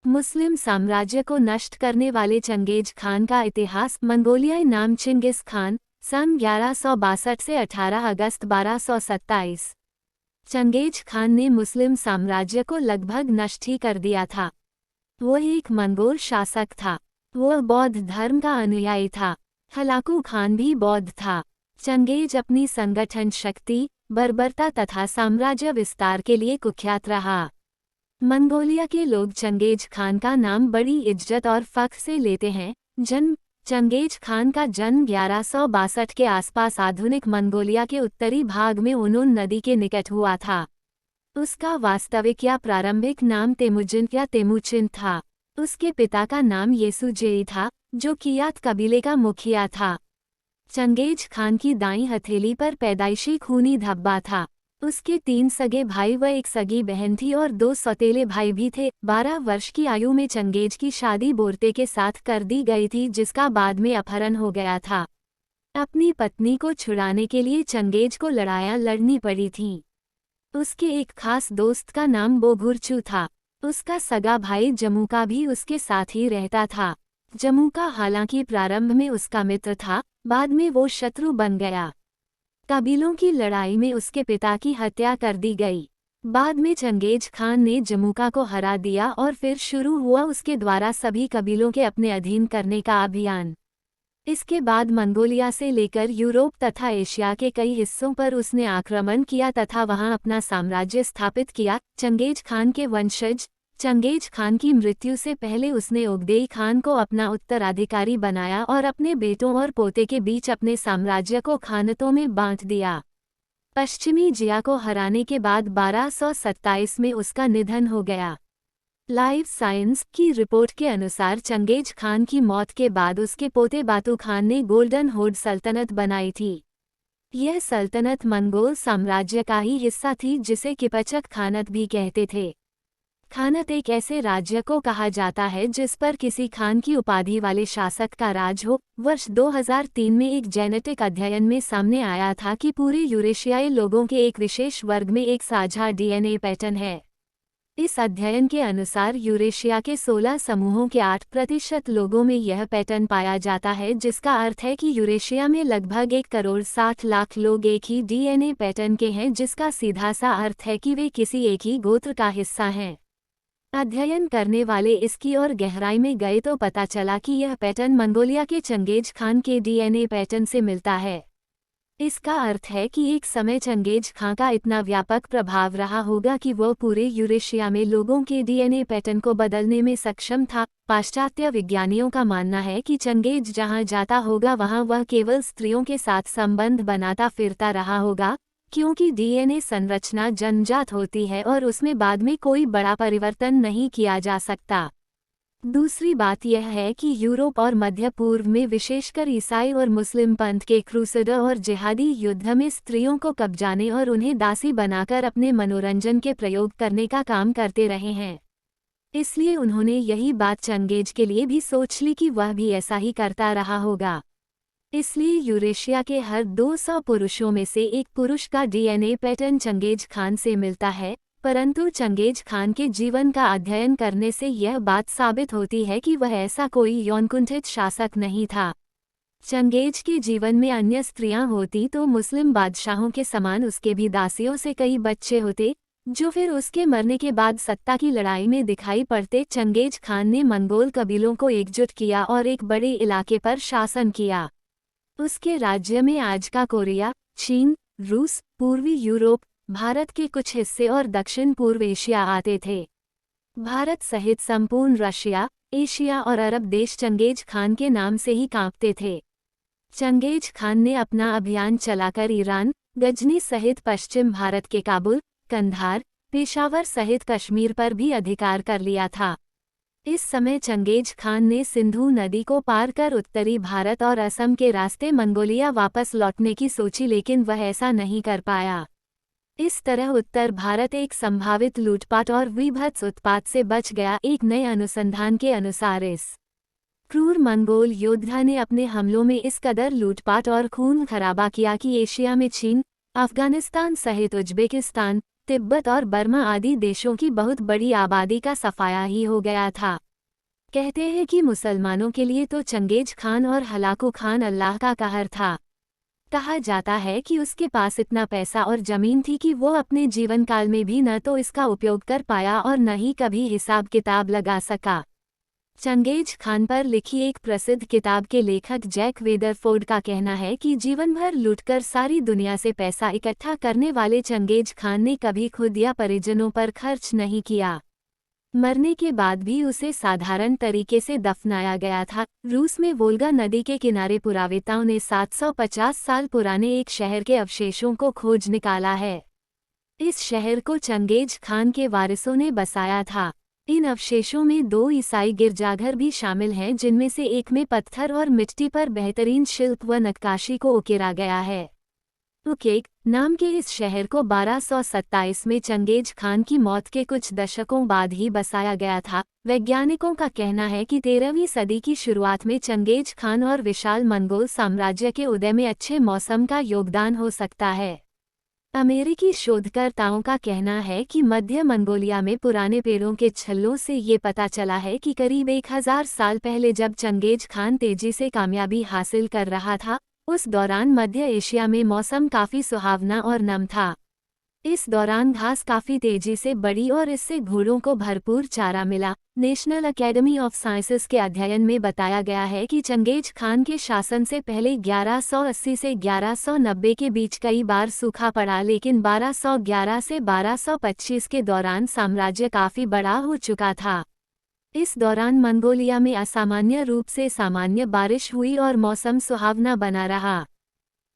मुस्लिम साम्राज्य को नष्ट करने वाले चंगेज खान का इतिहास। मंगोलियाई नाम चिंगिस खान, सन 1162 से 18 अगस्त 1227। चंगेज खान ने मुस्लिम साम्राज्य को लगभग नष्ट ही कर दिया था। वो एक मंगोल शासक था। वो बौद्ध धर्म का अनुयायी था। हलाकू खान भी बौद्ध था। चंगेज अपनी संगठन शक्ति, बर्बरता तथा साम्राज्य विस्तार के लिए कुख्यात रहा। मंगोलिया के लोग चंगेज खान का नाम बड़ी इज्जत और फख्र से लेते हैं। जन्म। चंगेज खान का जन्म 1162 के आसपास आधुनिक मंगोलिया के उत्तरी भाग में उनुन नदी के निकट हुआ था। उसका वास्तविक या प्रारंभिक नाम तेमुजिन या तेमुचिन था। उसके पिता का नाम येसुजेई था, जो कियात कबीले का मुखिया था। चंगेज खान की दाईं हथेली पर पैदाइशी खूनी धब्बा था। उसके 3 सगे भाई व एक सगी बहन थी और 2 सौतेले भाई भी थे। 12 वर्ष की आयु में चंगेज की शादी बोरते के साथ कर दी गई थी, जिसका बाद में अपहरण हो गया था। अपनी पत्नी को छुड़ाने के लिए चंगेज को लड़ाइयाँ लड़नी पड़ी थीं। उसके एक खास दोस्त का नाम बोघुरचू था। उसका सगा भाई जमुका भी उसके साथ ही रहता था। जमुका हालांकि प्रारंभ में उसका मित्र था, बाद में वो शत्रु बन गया। कबीलों की लड़ाई में उसके पिता की हत्या कर दी गई। बाद में चंगेज खान ने जमुका को हरा दिया और फिर शुरू हुआ उसके द्वारा सभी कबीलों के अपने अधीन करने का अभियान। इसके बाद मंगोलिया से लेकर यूरोप तथा एशिया के कई हिस्सों पर उसने आक्रमण किया तथा वहां अपना साम्राज्य स्थापित किया। चंगेज खान के वंशज। चंगेज खान की मृत्यु से पहले उसने ओगदेई खान को अपना उत्तराधिकारी बनाया और अपने बेटों और पोते के बीच अपने साम्राज्य को खानतों में बांट दिया। पश्चिमी जिया को हराने के बाद 1227 में उसका निधन हो गया। लाइफ साइंस की रिपोर्ट के अनुसार चंगेज खान की मौत के बाद उसके पोते बातू खान ने गोल्डन होड सल्तनत बनाई थी। यह सल्तनत मंगोल साम्राज्य का ही हिस्सा थी, जिसे किपचक खानत भी कहते थे। खानत एक ऐसे राज्य को कहा जाता है जिस पर किसी खान की उपाधि वाले शासक का राज हो। वर्ष 2003 में एक जेनेटिक अध्ययन में सामने आया था कि पूरे यूरेशियाई लोगों के एक विशेष वर्ग में एक साझा डीएनए पैटर्न है। इस अध्ययन के अनुसार यूरेशिया के 16 समूहों के 8% लोगों में यह पैटर्न पाया जाता है, जिसका अर्थ है कि यूरेशिया में लगभग 1 करोड़ 60 लाख लोग एक ही डीएनए पैटर्न के हैं, जिसका सीधा सा अर्थ है कि वे किसी एक ही गोत्र का हिस्सा हैं। अध्ययन करने वाले इसकी और गहराई में गए तो पता चला कि यह पैटर्न मंगोलिया के चंगेज खान के डीएनए पैटर्न से मिलता है। इसका अर्थ है कि एक समय चंगेज खां का इतना व्यापक प्रभाव रहा होगा कि वह पूरे यूरेशिया में लोगों के डीएनए पैटर्न को बदलने में सक्षम था। पाश्चात्य विज्ञानियों का मानना है कि चंगेज जहां जाता होगा वहां वह केवल स्त्रियों के साथ संबंध बनाता फिरता रहा होगा, क्योंकि डीएनए संरचना जन्मजात होती है और उसमें बाद में कोई बड़ा परिवर्तन नहीं किया जा सकता। दूसरी बात यह है कि यूरोप और मध्य पूर्व में विशेषकर ईसाई और मुस्लिम पंथ के क्रूसेडर और जिहादी युद्ध में स्त्रियों को कब्जाने और उन्हें दासी बनाकर अपने मनोरंजन के प्रयोग करने का काम करते रहे हैं। इसलिए उन्होंने यही बात चंगेज के लिए भी सोच ली कि वह भी ऐसा ही करता रहा होगा। इसलिए यूरेशिया के हर 200 पुरुषों में से एक पुरुष का डीएनए पैटर्न चंगेज खान से मिलता है। परंतु चंगेज खान के जीवन का अध्ययन करने से यह बात साबित होती है कि वह ऐसा कोई यौनकुंठित शासक नहीं था। चंगेज के जीवन में अन्य स्त्रियां होती तो मुस्लिम बादशाहों के समान उसके भी दासियों से कई बच्चे होते, जो फिर उसके मरने के बाद सत्ता की लड़ाई में दिखाई पड़ते। चंगेज खान ने मंगोल कबीलों को एकजुट किया और एक बड़े इलाके पर शासन किया। उसके राज्य में आज का कोरिया, चीन, रूस, पूर्वी यूरोप, भारत के कुछ हिस्से और दक्षिण पूर्व एशिया आते थे। भारत सहित संपूर्ण रशिया, एशिया और अरब देश चंगेज खान के नाम से ही कांपते थे। चंगेज खान ने अपना अभियान चलाकर ईरान, गजनी सहित पश्चिम भारत के काबुल, कंधार, पेशावर सहित कश्मीर पर भी अधिकार कर लिया था। इस समय चंगेज खान ने सिंधु नदी को पार कर उत्तरी भारत और असम के रास्ते मंगोलिया वापस लौटने की सोची, लेकिन वह ऐसा नहीं कर पाया। इस तरह उत्तर भारत एक संभावित लूटपाट और विभत्स उत्पात से बच गया। एक नए अनुसंधान के अनुसार इस क्रूर मंगोल योद्धा ने अपने हमलों में इस कदर लूटपाट और खून खराबा किया कि एशिया में चीन, अफगानिस्तान सहित उज्बेकिस्तान, तिब्बत और बर्मा आदि देशों की बहुत बड़ी आबादी का सफाया ही हो गया था। कहते हैं कि मुसलमानों के लिए तो चंगेज खान और हलाकू खान अल्लाह का कहर था। कहा जाता है कि उसके पास इतना पैसा और जमीन थी कि वो अपने जीवन काल में भी न तो इसका उपयोग कर पाया और न ही कभी हिसाब किताब लगा सका। चंगेज खान पर लिखी एक प्रसिद्ध किताब के लेखक जैक वेदरफोर्ड का कहना है कि जीवन भर लूटकर सारी दुनिया से पैसा इकट्ठा करने वाले चंगेज खान ने कभी खुद या परिजनों पर खर्च नहीं किया। मरने के बाद भी उसे साधारण तरीके से दफनाया गया था। रूस में वोल्गा नदी के किनारे पुरावेताओं ने 750 साल पुराने एक शहर के अवशेषों को खोज निकाला है। इस शहर को चंगेज खान के वारिसों ने बसाया था। इन अवशेषों में 2 ईसाई गिरजाघर भी शामिल हैं, जिनमें से एक में पत्थर और मिट्टी पर बेहतरीन शिल्प व नक्काशी को उकेरा गया है। उकेक नाम के इस शहर को 1227 में चंगेज खान की मौत के कुछ दशकों बाद ही बसाया गया था। वैज्ञानिकों का कहना है कि 13वीं सदी की शुरुआत में चंगेज खान और विशाल मंगोल साम्राज्य के उदय में अच्छे मौसम का योगदान हो सकता है। अमेरिकी शोधकर्ताओं का कहना है कि मध्य मंगोलिया में पुराने पेड़ों के छल्लों से ये पता चला है कि करीब 1000 साल पहले जब चंगेज खान तेजी से कामयाबी हासिल कर रहा था, उस दौरान मध्य एशिया में मौसम काफ़ी सुहावना और नम था। इस दौरान घास काफ़ी तेजी से बढ़ी और इससे घोड़ों को भरपूर चारा मिला। नेशनल अकेडमी ऑफ साइंसेस के अध्ययन में बताया गया है कि चंगेज खान के शासन से पहले 1180 से 1190 के बीच कई बार सूखा पड़ा, लेकिन 1211 से 1225 के दौरान साम्राज्य काफ़ी बड़ा हो चुका था। इस दौरान मंगोलिया में असामान्य रूप से सामान्य बारिश हुई और मौसम सुहावना बना रहा।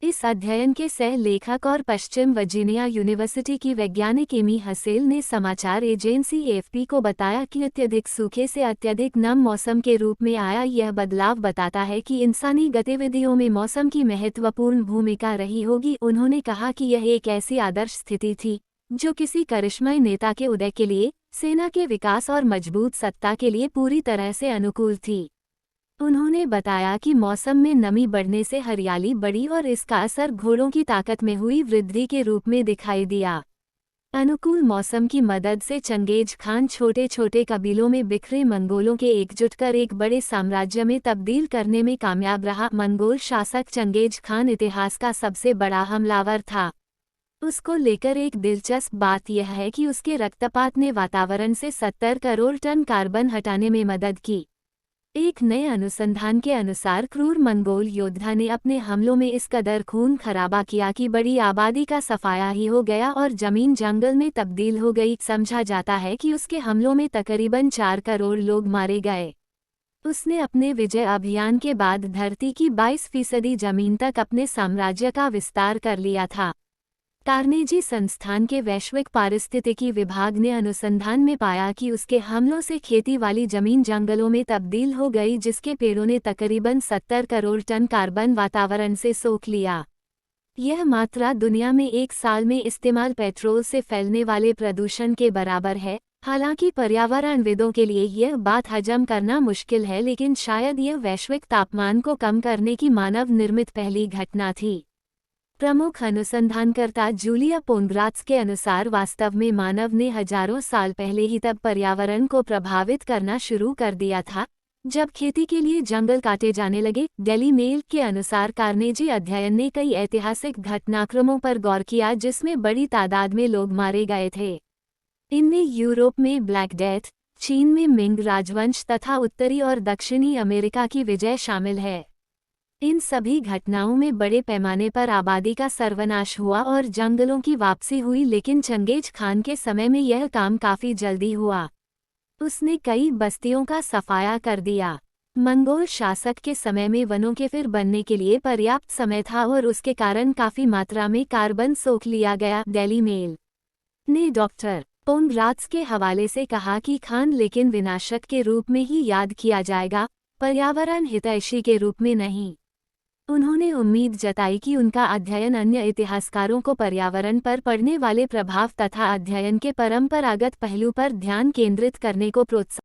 इस अध्ययन के सह लेखक और पश्चिम वर्जीनिया यूनिवर्सिटी की वैज्ञानिक एमी हसेल ने समाचार एजेंसी एएफपी को बताया कि अत्यधिक सूखे से अत्यधिक नम मौसम के रूप में आया यह बदलाव बताता है कि इंसानी गतिविधियों में मौसम की महत्वपूर्ण भूमिका रही होगी। उन्होंने कहा कि यह एक ऐसी आदर्श स्थिति थी जो किसी करिश्माई नेता के उदय के लिए, सेना के विकास और मजबूत सत्ता के लिए पूरी तरह से अनुकूल थी। उन्होंने बताया कि मौसम में नमी बढ़ने से हरियाली बढ़ी और इसका असर घोड़ों की ताकत में हुई वृद्धि के रूप में दिखाई दिया। अनुकूल मौसम की मदद से चंगेज खान छोटे छोटे कबीलों में बिखरे मंगोलों के एकजुट कर एक बड़े साम्राज्य में तब्दील करने में कामयाब रहा। मंगोल शासक चंगेज खान इतिहास का सबसे बड़ा हमलावर था। उसको लेकर एक दिलचस्प बात यह है कि उसके रक्तपात ने वातावरण से 70 करोड़ टन कार्बन हटाने में मदद की। एक नए अनुसंधान के अनुसार क्रूर मंगोल योद्धा ने अपने हमलों में इस कदर खून खराबा किया कि बड़ी आबादी का सफाया ही हो गया और जमीन जंगल में तब्दील हो गई। समझा जाता है कि उसके हमलों में तकरीबन 4 करोड़ लोग मारे गए। उसने अपने विजय अभियान के बाद धरती की 22% जमीन तक अपने साम्राज्य का विस्तार कर लिया था। कार्नेजी संस्थान के वैश्विक पारिस्थितिकी विभाग ने अनुसंधान में पाया कि उसके हमलों से खेती वाली जमीन जंगलों में तब्दील हो गई, जिसके पेड़ों ने तकरीबन 70 करोड़ टन कार्बन वातावरण से सोख लिया। यह मात्रा दुनिया में एक साल में इस्तेमाल पेट्रोल से फैलने वाले प्रदूषण के बराबर है। हालांकि पर्यावरणविदों के लिए यह बात हजम करना मुश्किल है, लेकिन शायद यह वैश्विक तापमान को कम करने की मानव निर्मित पहली घटना थी। प्रमुख अनुसंधानकर्ता जूलिया पोंग्रात्स के अनुसार वास्तव में मानव ने हजारों साल पहले ही तब पर्यावरण को प्रभावित करना शुरू कर दिया था जब खेती के लिए जंगल काटे जाने लगे। डेली मेल के अनुसार कार्नेजी अध्ययन ने कई ऐतिहासिक घटनाक्रमों पर गौर किया जिसमें बड़ी तादाद में लोग मारे गए थे। इनमें यूरोप में ब्लैक डेथ, चीन में मिंग राजवंश तथा उत्तरी और दक्षिणी अमेरिका की विजय शामिल है। इन सभी घटनाओं में बड़े पैमाने पर आबादी का सर्वनाश हुआ और जंगलों की वापसी हुई, लेकिन चंगेज खान के समय में यह काम काफी जल्दी हुआ। उसने कई बस्तियों का सफाया कर दिया। मंगोल शासक के समय में वनों के फिर बनने के लिए पर्याप्त समय था और उसके कारण काफी मात्रा में कार्बन सोख लिया गया। डेली मेल ने डॉक्टर पोंग्रात्स के हवाले से कहा कि खान लेकिन विनाशक के रूप में ही याद किया जाएगा, पर्यावरण हितैषी के रूप में नहीं। उन्होंने उम्मीद जताई कि उनका अध्ययन अन्य इतिहासकारों को पर्यावरण पर पड़ने वाले प्रभाव तथा अध्ययन के परंपरागत पहलू पर ध्यान केंद्रित करने को प्रोत्साहित